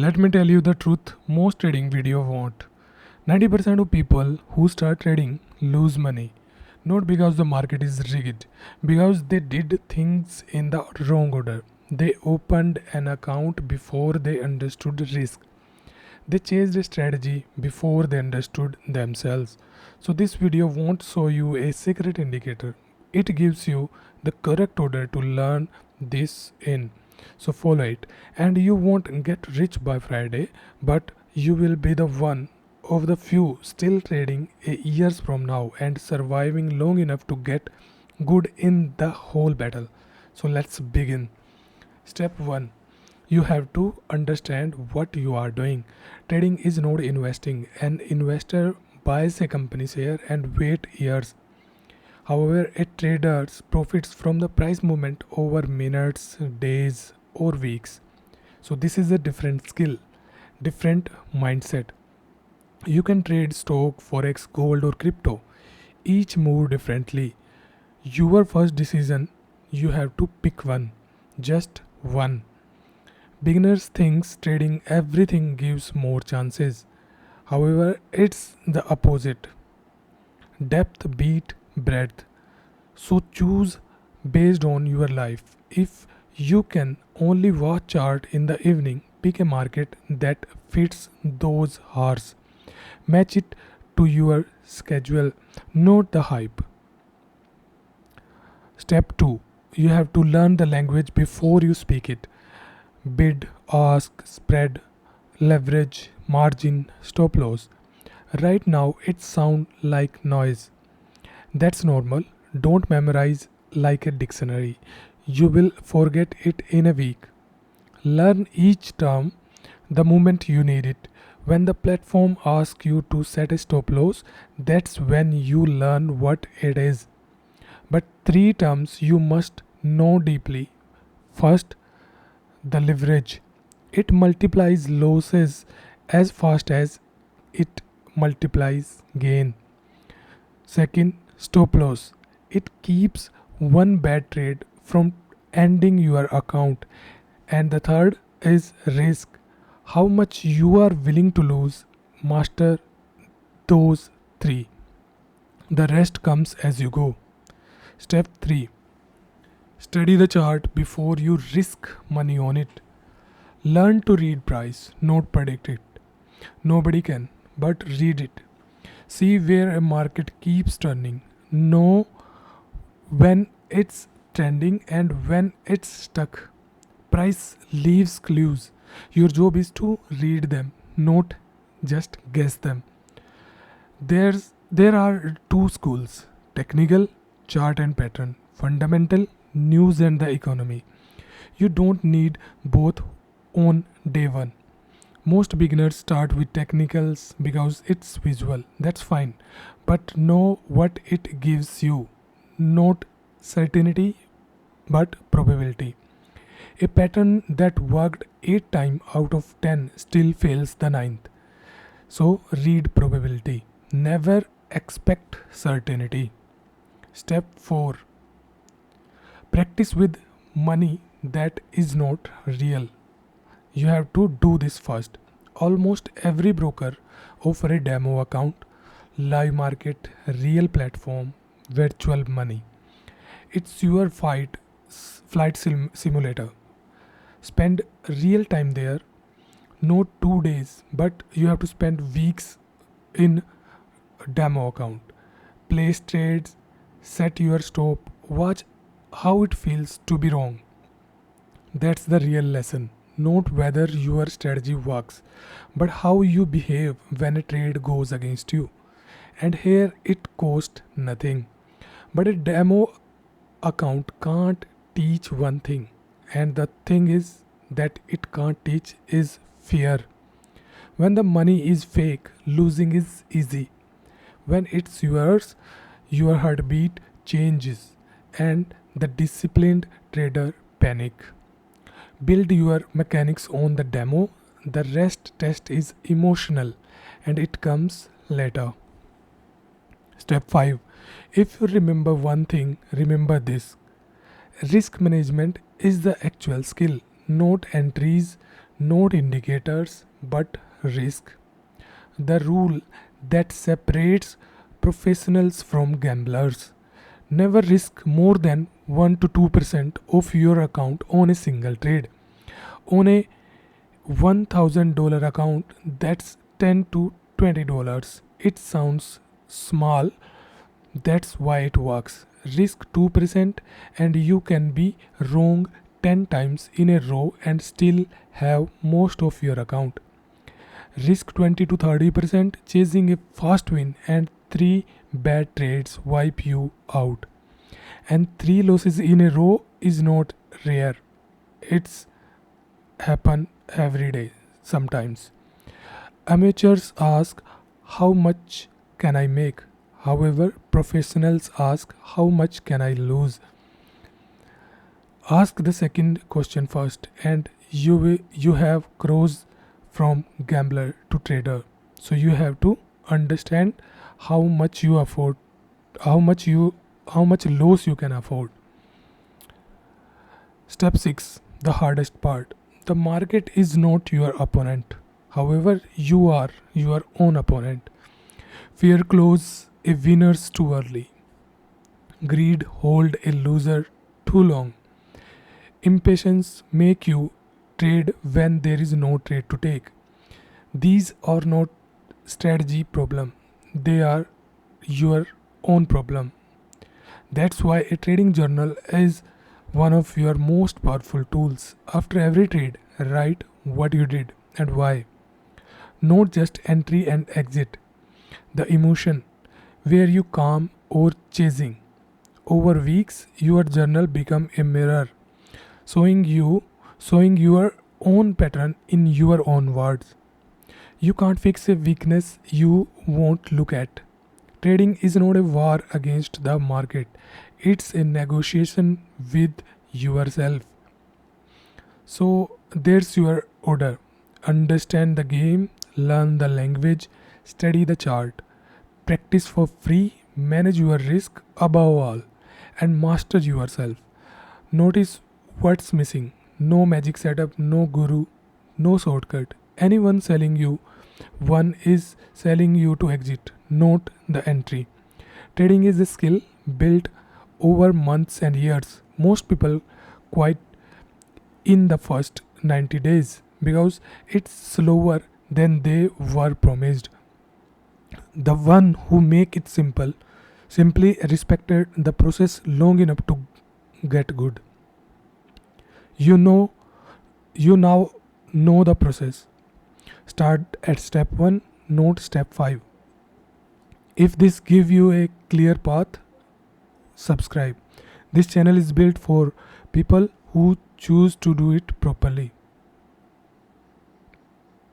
Let me tell you the truth most trading video won't. 90% of people who start trading lose money. Not because the market is rigged, because they did things in the wrong order. They opened an account before they understood risk. They changed a strategy before they understood themselves. So, this video won't show you a secret indicator. It gives you the correct order to learn this in. So, follow it. And you won't get rich by Friday, but you will be the one of the few still trading years from now and surviving long enough to get good in the whole battle. So, let's begin. Step 1, you have to understand what you are doing. Trading is not investing. An investor buys a company share and wait years. However, a trader profits from the price movement over minutes, days, or weeks. So this is a different skill, different mindset. You can trade stock, forex, gold, or crypto. Each move differently. Your first decision, you have to pick one, just one. Beginners thinks trading everything gives more chances. However, it's the opposite. Depth beat breadth. So choose based on your life. If you can only watch chart in the evening, pick a market that fits those hours. Match it to your schedule, not the hype. Step 2. You have to learn the language before you speak it. Bid, ask, spread, leverage, margin, stop loss. Right now it sounds like noise. That's normal. Don't memorize like a dictionary. You will forget it in a week. Learn each term the moment you need it. When the platform asks you to set a stop loss, that's when you learn what it is. But three terms you must know deeply. First, the leverage. It multiplies losses as fast as it multiplies gain. Second, stop loss. It keeps one bad trade from ending your account. And the third is risk. How much you are willing to lose. Master those three. The rest comes as you go. Step 3. Study the chart before you risk money on it. Learn to read price, not predict it. Nobody can, but read it. See where a market keeps turning. Know when it's trending and when it's stuck. Price leaves clues. Your job is to read them, not just guess them. There are two schools: technical, chart and pattern, fundamental, news and the economy. You don't need both on day one. Most beginners start with technicals because it's visual. That's fine. But know what it gives you. Not certainty, but probability. A pattern that worked 8 times out of 10 still fails the ninth. So read probability. Never expect certainty. Step 4. Practice with money that is not real. You have to do this first. Almost every broker offer a demo account, live market, real platform, virtual money. It's your simulator. Spend real time there, not 2 days, but you have to spend weeks in demo account. Place trades, set your stop, watch how it feels to be wrong. That's the real lesson. Not whether your strategy works, but how you behave when a trade goes against you. And here it costs nothing. But a demo account can't teach one thing. And the thing is that it can't teach is fear. When the money is fake, losing is easy. When it's yours, your heartbeat changes and the disciplined trader panic. Build your mechanics on the demo. The rest test is emotional and it comes later. Step 5. If you remember one thing, remember this. Risk management is the actual skill, not entries, not indicators but risk. The rule that separates professionals from gamblers. Never risk more than 1 to 2% of your account on a single trade. On a $1,000 account, that's $10 to $20. It sounds small, that's why it works. Risk 2% and you can be wrong 10 times in a row and still have most of your account. Risk 20 to 30%, chasing a fast win and 3 bad trades wipe you out. And 3 losses in a row is not rare. It's happen every day sometimes. Amateurs ask how much can I make? However, professionals ask how much can I lose? Ask the second question first and you have crossed from gambler to trader. So you have to understand how much you afford, how much loss you can afford. Step 6, the hardest part. The market is not your opponent. However, you are your own opponent. Fear close a winners too early. Greed hold a loser too long. Impatience make you trade when there is no trade to take. These are not strategy problem. They are your own problem. That's why a trading journal is one of your most powerful tools. After every trade, write what you did and why. Not just entry and exit. The emotion, where you calm or chasing. Over weeks, your journal become a mirror, showing your own pattern in your own words. You can't fix a weakness you won't look at. Trading is not a war against the market, it's a negotiation with yourself. So, there's your order. Understand the game, learn the language, study the chart, practice for free, manage your risk above all, and master yourself. Notice what's missing. No magic setup, no guru, no shortcut. Anyone selling you one is selling you to exit, not the entry. Trading is a skill built over months and years. Most people quit in the first 90 days because it's slower than they were promised. The one who make it simple simply respected the process long enough to get good. You know, you now know the process. Start at step 1, not step 5. If this give you a clear path, subscribe. This channel is built for people who choose to do it properly.